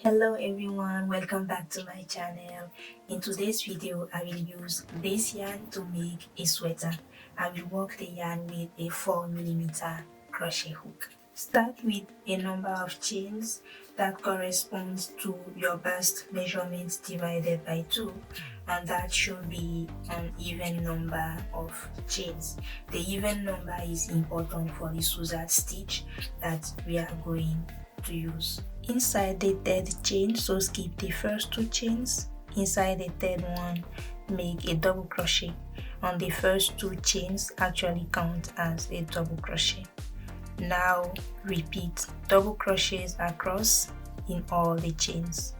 Hello everyone, welcome back to my channel. In today's video, I will use this yarn to make a sweater. I will work the yarn with a 4mm crochet hook. Start with a number of chains that corresponds to your bust measurements divided by 2, and that should be an even number of chains. The even number is important for the Suzette stitch that we are going to use. Inside the third chain, so skip the first 2 chains. Inside the third one, make a double crochet. On the first 2 chains actually count as a double crochet. Now repeat double crochets across in all the chains.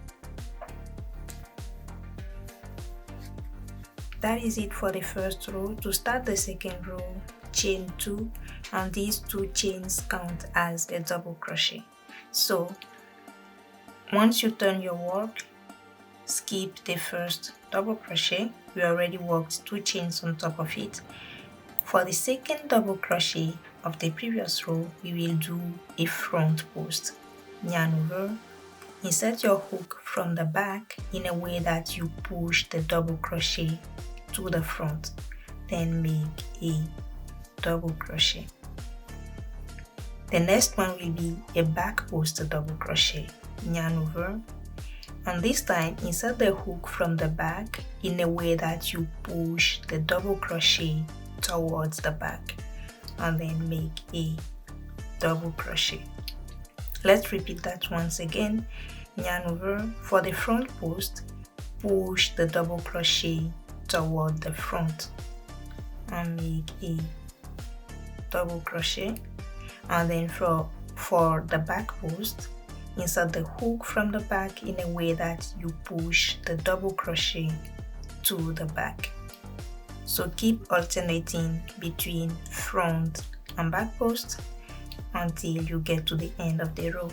That is it for the first row. To start the second row, chain 2, and these 2 chains count as a double crochet. So once you turn your work, skip the first double crochet. We already worked 2 chains on top of it. For the second double crochet of the previous row, we will do a front post. Yarn over, insert your hook from the back in a way that you push the double crochet to the front, then make a double crochet. The next one will be a back post double crochet. Yarn over, and this time insert the hook from the back in a way that you push the double crochet towards the back, and then make a double crochet. Let's repeat that once again. Yarn over, for the front post, push the double crochet toward the front and make a double crochet, and then for the back post, insert the hook from the back in a way that you push the double crochet to the back. So keep alternating between front and back post until you get to the end of the row.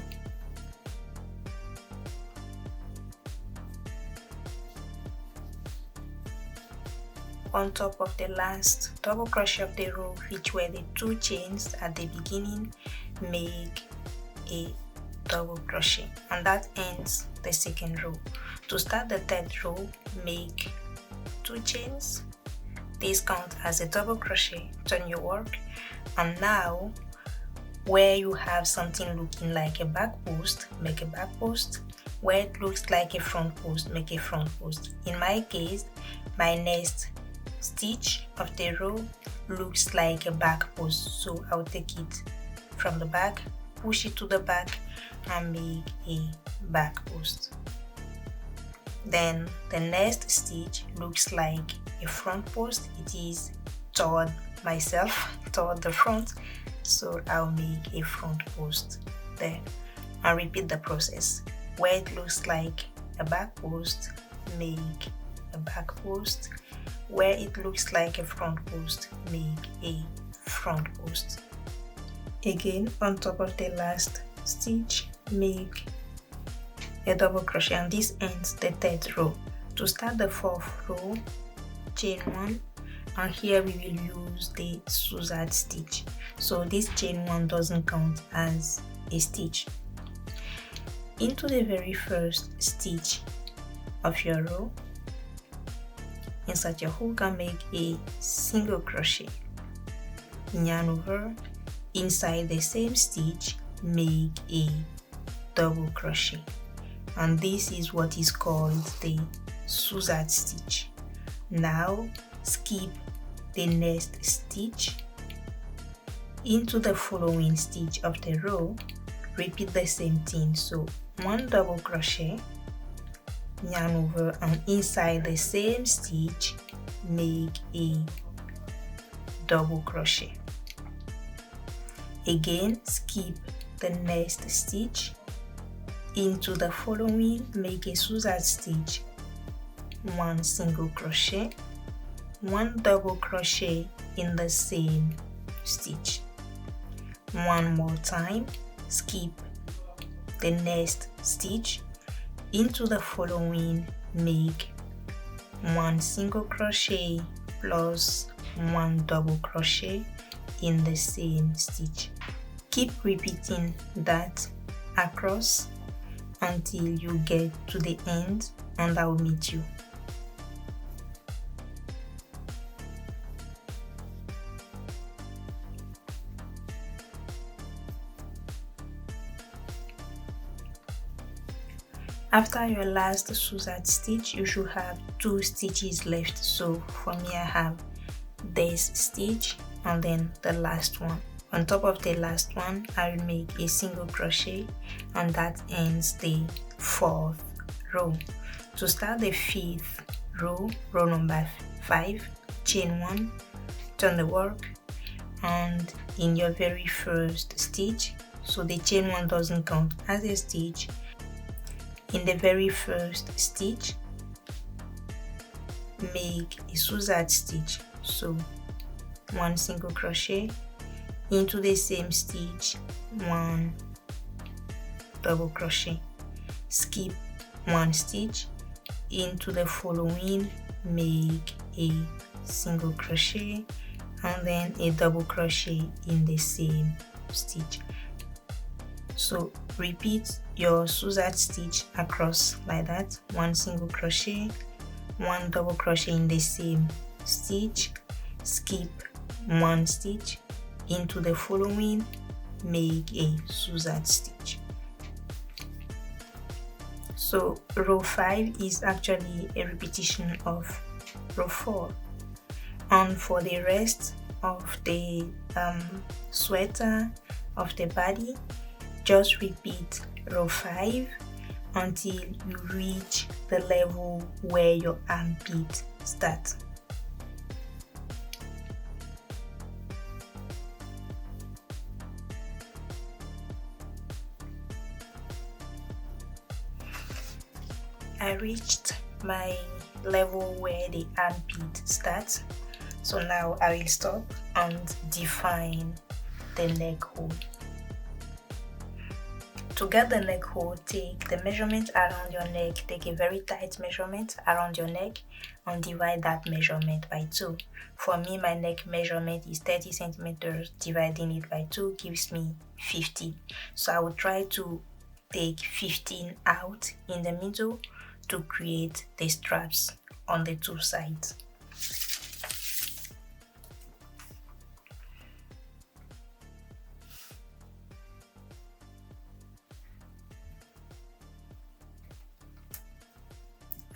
On top of the last double crochet of the row, which were the 2 chains at the beginning, make a double crochet, and that ends the second row. To start the third row, make 2 chains. These count as a double crochet. Turn your work, and now where you have something looking like a back post, make a back post. Where it looks like a front post, make a front post. In my case, my next stitch of the row looks like a back post, so I'll take it from the back, push it to the back, and make a back post. Then the next stitch looks like a front post. It is toward myself, toward the front, so I'll make a front post there, and repeat the process. Where it looks like a back post, make a back post. Where it looks like a front post, make a front post. Again, on top of the last stitch, make a double crochet, and this ends the third row. To start the fourth row, chain 1, and here we will use the Suzette stitch, so this chain 1 doesn't count as a stitch. Into the very first stitch of your row, insert your hook and make a single crochet. Yarn over, inside the same stitch, make a double crochet, and this is what is called the Suzette stitch. Now skip the next stitch. Into the following stitch of the row, repeat the same thing. So 1 double crochet, yarn over, and inside the same stitch, make a double crochet. Again, skip the next stitch. Into the following, make a Suzette stitch, 1 single crochet, 1 double crochet in the same stitch. One more time, skip the next stitch. Into the following, make 1 single crochet plus 1 double crochet in the same stitch. Keep repeating that across until you get to the end, and I will meet you. After your last Suzette stitch, you should have 2 stitches left. So for me, I have this stitch and then the last one. On top of the last one, I will make a single crochet, and that ends the 4th row. To start the 5th row, row number 5, chain 1, turn the work, and in your very first stitch, so the chain 1 doesn't count as a stitch, in the very first stitch, make a Suzette stitch. So 1 single crochet, into the same stitch 1 double crochet, skip 1 stitch, into the following make a single crochet and then a double crochet in the same stitch. So repeat your Suzette stitch across like that, 1 single crochet, 1 double crochet in the same stitch, skip 1 stitch, into the following make a Suzette stitch. So row 5 is actually a repetition of row 4, and for the rest of the sweater of the body, just repeat row 5 until you reach the level where your armpit starts. I reached my level where the armpit starts, so now I will stop and define the neck hole. To get the neck hole, take the measurement around your neck, take a very tight measurement around your neck and divide that measurement by 2. For me, my neck measurement is 30 centimeters. Dividing it by 2 gives me 50. So I will try to take 15 out in the middle to create the straps on the 2 sides.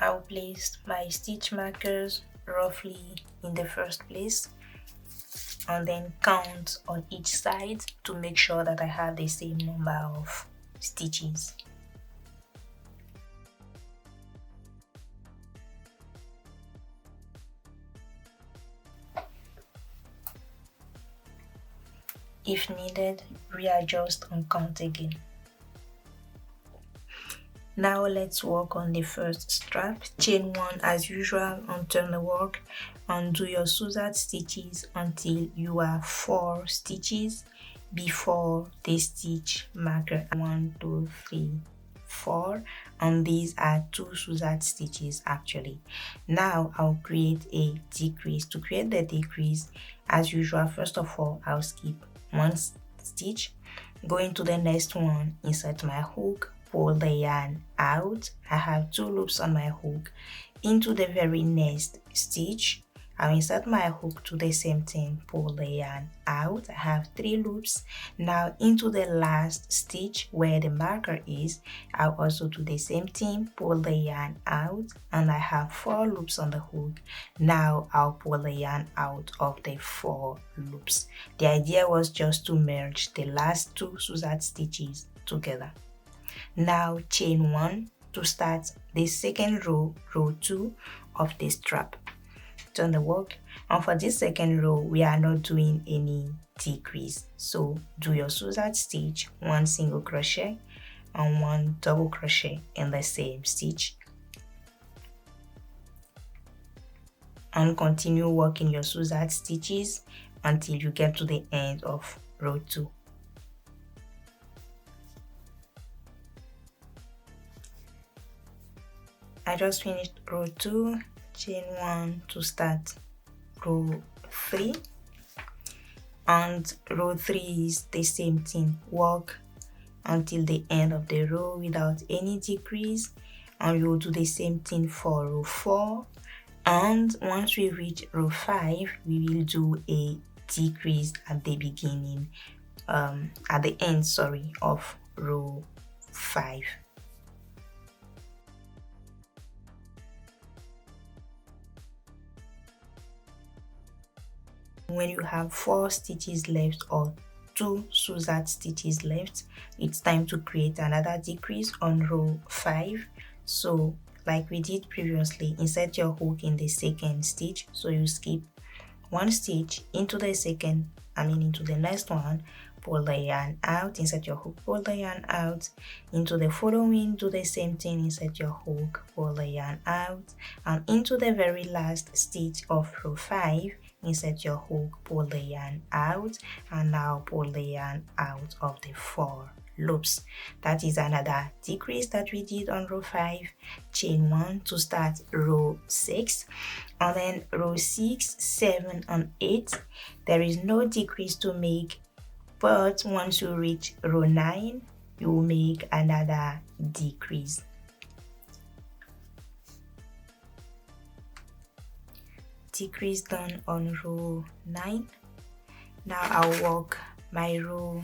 I will place my stitch markers roughly in the first place and then count on each side to make sure that I have the same number of stitches. If needed, readjust and count again. Now let's work on the first strap. Chain 1 as usual and turn the work and do your Suzette stitches until you are 4 stitches before the stitch marker. 1, 2, 3, 4, and these are 2 Suzette stitches actually. Now I'll create a decrease. To create the decrease, as usual, first of all I'll skip 1 stitch, go into the next one, insert my hook, pull the yarn out. I have 2 loops on my hook. Into the very next stitch, I'll insert my hook to the same thing, pull the yarn out. I have 3 loops. Now into the last stitch where the marker is, I'll also do the same thing, pull the yarn out, and I have 4 loops on the hook. Now I'll pull the yarn out of the 4 loops. The idea was just to merge the last 2 Suzette stitches together. Now chain 1 to start the second row, row 2 of the strap. Turn the work, and for this second row we are not doing any decrease, so do your Suzette stitch, 1 single crochet and 1 double crochet in the same stitch, and continue working your Suzette stitches until you get to the end of row 2. I just finished row 2, chain 1 to start row 3, and row 3 is the same thing, work until the end of the row without any decrease, and we will do the same thing for row 4. And once we reach row 5, we will do a decrease at the beginning, at the end, sorry, of row 5. When you have 4 stitches left or 2 Suzette stitches left, it's time to create another decrease on row 5. So like we did previously, insert your hook in the second stitch. So you skip 1 stitch into the into the next one, pull the yarn out, insert your hook, pull the yarn out, into the following, do the same thing, insert your hook, pull the yarn out, and into the very last stitch of row 5, insert your hook, pull the yarn out, and now pull the yarn out of the 4 loops. That is another decrease that we did on row 5. Chain 1 to start row 6, and then row 6, 7, and 8 there is no decrease to make, but once you reach row 9 you will make another decrease. Decrease done on row 9. Now I'll work my row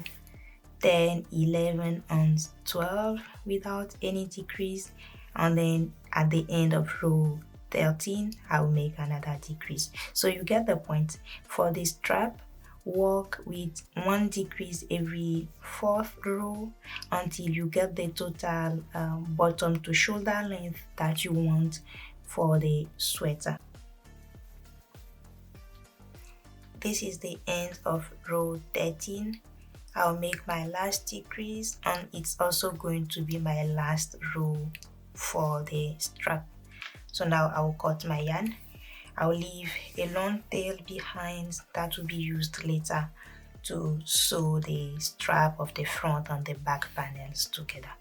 10, 11, and 12 without any decrease, and then at the end of row 13 I'll make another decrease. So you get the point. For this strap, work with 1 decrease every 4th row until you get the total bottom to shoulder length that you want for the sweater. This is the end of row 13. I'll make my last decrease, and it's also going to be my last row for the strap. So now I'll cut my yarn. I'll leave a long tail behind that will be used later to sew the strap of the front and the back panels together.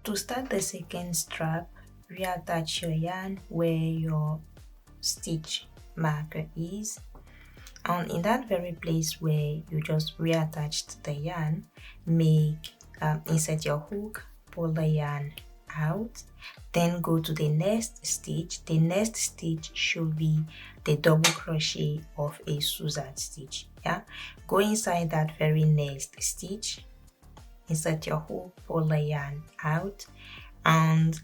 To start the second strap, reattach your yarn where your stitch marker is, and in that very place where you just reattached the yarn, insert your hook, pull the yarn out, then go to the next stitch. The next stitch should be the double crochet of a Suzette stitch. Go inside that very next stitch, insert your hook, pull the yarn out, and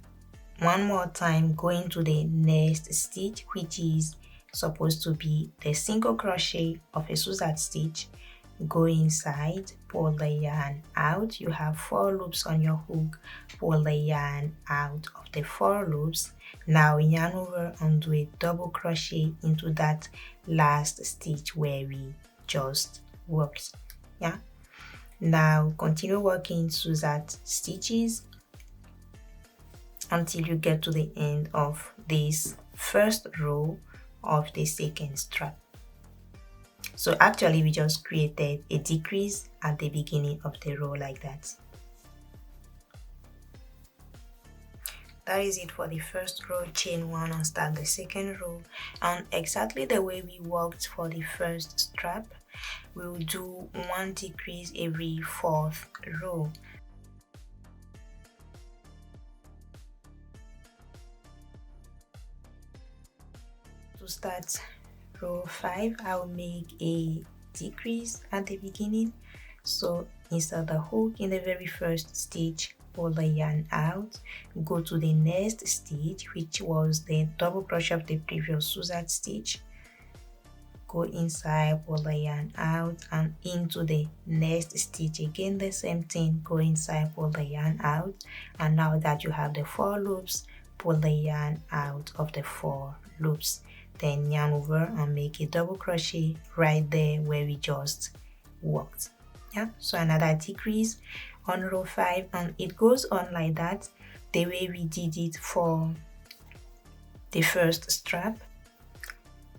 one more time go into the next stitch, which is supposed to be the single crochet of a Suzette stitch. Go inside, pull the yarn out. You have 4 loops on your hook, pull the yarn out of the 4 loops. Now yarn over and do a double crochet into that last stitch where we just worked. Now continue working Suzette stitches until you get to the end of this first row of the second strap. So actually we just created a decrease at the beginning of the row like that. That is it for the first row. Chain 1 and start the second row, and exactly the way we worked for the first strap, we will do 1 decrease every 4th row. To start row 5, I'll make a decrease at the beginning. So insert the hook in the very first stitch, pull the yarn out, go to the next stitch, which was the double crochet of the previous Suzette stitch, go inside, pull the yarn out, and into the next stitch again the same thing, go inside, pull the yarn out, and now that you have the 4 loops, pull the yarn out of the 4 loops. Then yarn over and make a double crochet right there where we just worked. So another decrease on row 5, and it goes on like that the way we did it for the first strap.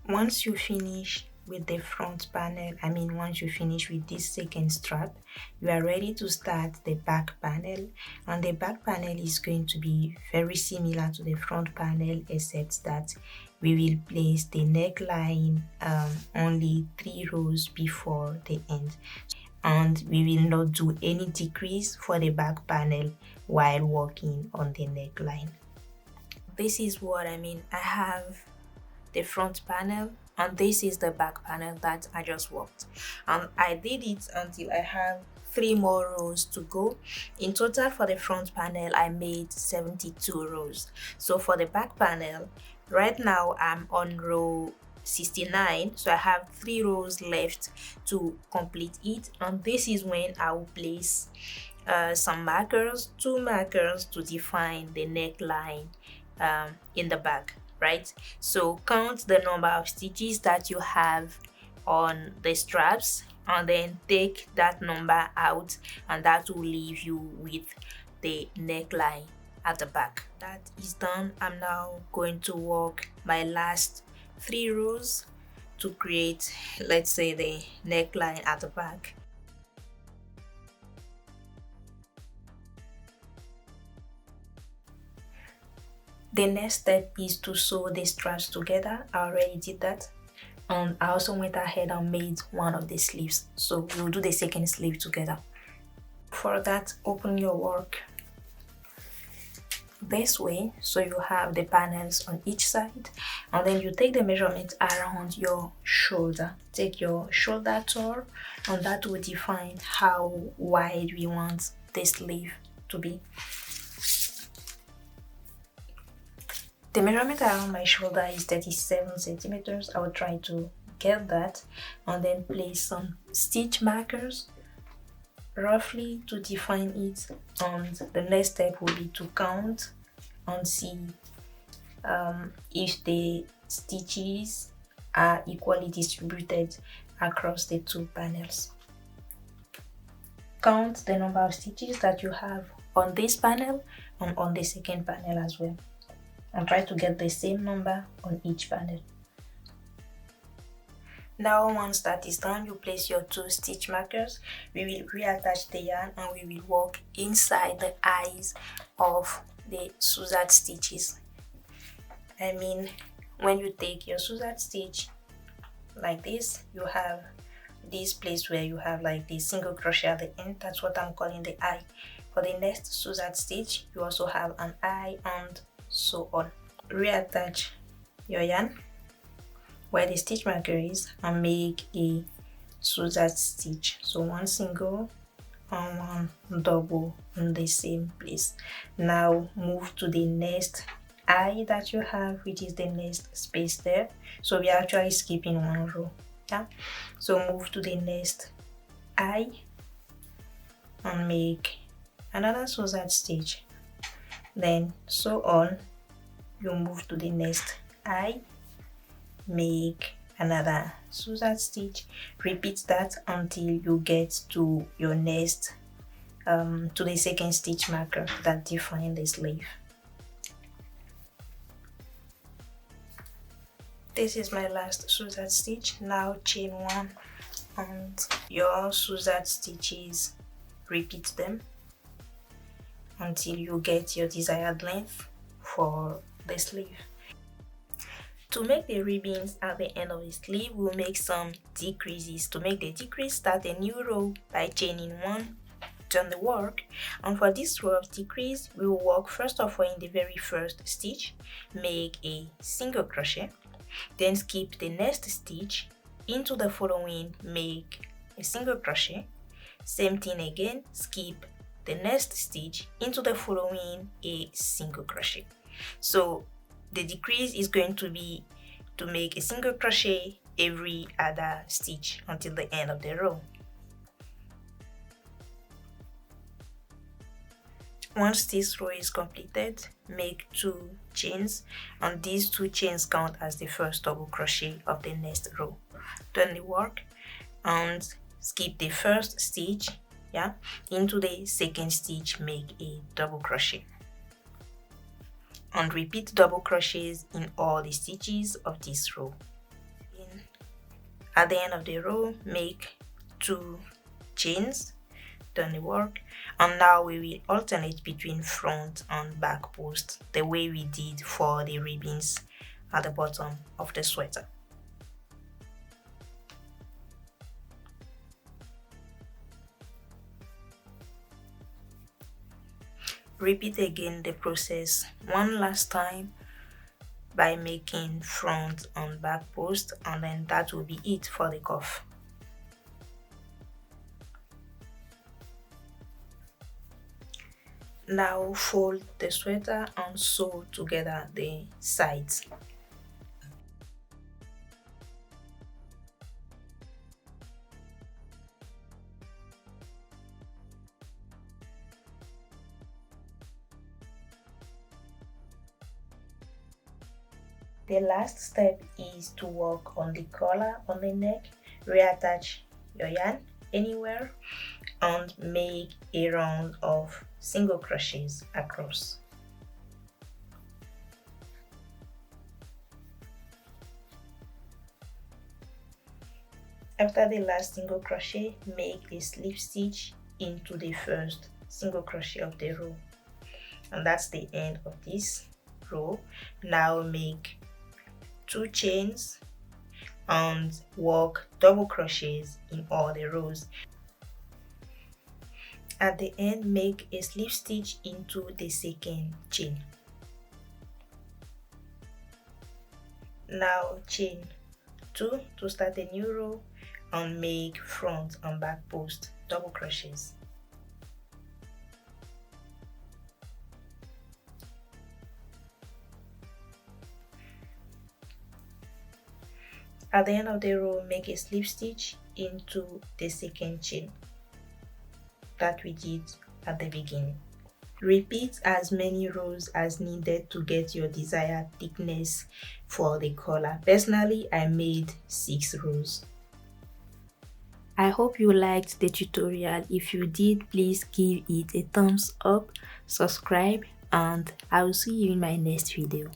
Once you finish with the front panel, once you finish with this second strap, you are ready to start the back panel, and the back panel is going to be very similar to the front panel, except that we will place the neckline only 3 rows before the end, and we will not do any decrease for the back panel while working on the neckline. This is what I mean. I have the front panel and this is the back panel that I just worked, and I did it until I have 3 more rows to go. In total for the front panel I made 72 rows. So for the back panel, right now I'm on row 69, so I have 3 rows left to complete it, and this is when I will place some markers, 2 markers to define the neckline in the back, right? So count the number of stitches that you have on the straps and then take that number out, and that will leave you with the neckline at the back. That is done. I'm now going to work my last 3 rows to create, let's say, the neckline at the back. The next step is to sew the straps together. I already did that, and I also went ahead and made one of the sleeves, so we'll do the second sleeve together. For that, open your work this way, so you have the panels on each side, and then you take the measurement around your shoulder. Take your shoulder tool, and that will define how wide we want the sleeve to be. The measurement around my shoulder is 37 centimeters. I will try to get that, and then place some stitch markers roughly to define it, and the next step will be to count and see if the stitches are equally distributed across the 2 panels. Count the number of stitches that you have on this panel and on the second panel as well, and try to get the same number on each panel. Now once that is done, you place your 2 stitch markers. We will reattach the yarn and we will work inside the eyes of the scissor stitches. I mean, when you take your scissor stitch like this, you have this place where you have like the single crochet at the end. That's what I'm calling the eye. For the next scissor stitch, you also have an eye, and so on. Reattach your yarn where the stitch marker is and make a scissor stitch. So 1 single and 1 double in the same place. Now move to the next eye that you have, which is the next space there. So we are actually skipping 1 row. Yeah. So move to the next eye and make another scissor stitch. Then so on. You move to the next eye, make another scissor stitch, repeat that until you get to your next to the second stitch marker that defines the sleeve. This is my last scissor stitch. Now chain 1 and your scissor stitches, repeat them until you get your desired length for the sleeve. To make the ribbons at the end of the sleeve, we'll make some decreases. To make the decrease, start a new row by chaining 1, turn the work, and for this row of decrease, we will work first of all in the very first stitch, make a single crochet, then skip the next stitch, into the following make a single crochet, same thing again, skip the next stitch, into the following a single crochet. So the decrease is going to be to make a single crochet every other stitch until the end of the row. Once this row is completed, make 2 chains, and these 2 chains count as the first double crochet of the next row. Turn the work and skip the first stitch, into the second stitch, make a double crochet, and repeat double crochets in all the stitches of this row. At the end of the row, make 2 chains, turn the work, and now we will alternate between front and back post the way we did for the ribbons at the bottom of the sweater. Repeat again the process one last time by making front and back post, and then that will be it for the cuff. Now fold the sweater and sew together the sides. The last step is to work on the collar on the neck. Reattach your yarn anywhere and make a round of single crochets across. After the last single crochet, make a slip stitch into the first single crochet of the row, and that's the end of this row. Now make 2 chains and work double crochets in all the rows. At the end, make a slip stitch into the second chain. Now chain 2 to start a new row and make front and back post double crochets. At the end of the row, make a slip stitch into the second chain that we did at the beginning. Repeat as many rows as needed to get your desired thickness for the collar. Personally, I made 6 rows. I hope you liked the tutorial. If you did, please give it a thumbs up, subscribe, and I will see you in my next video.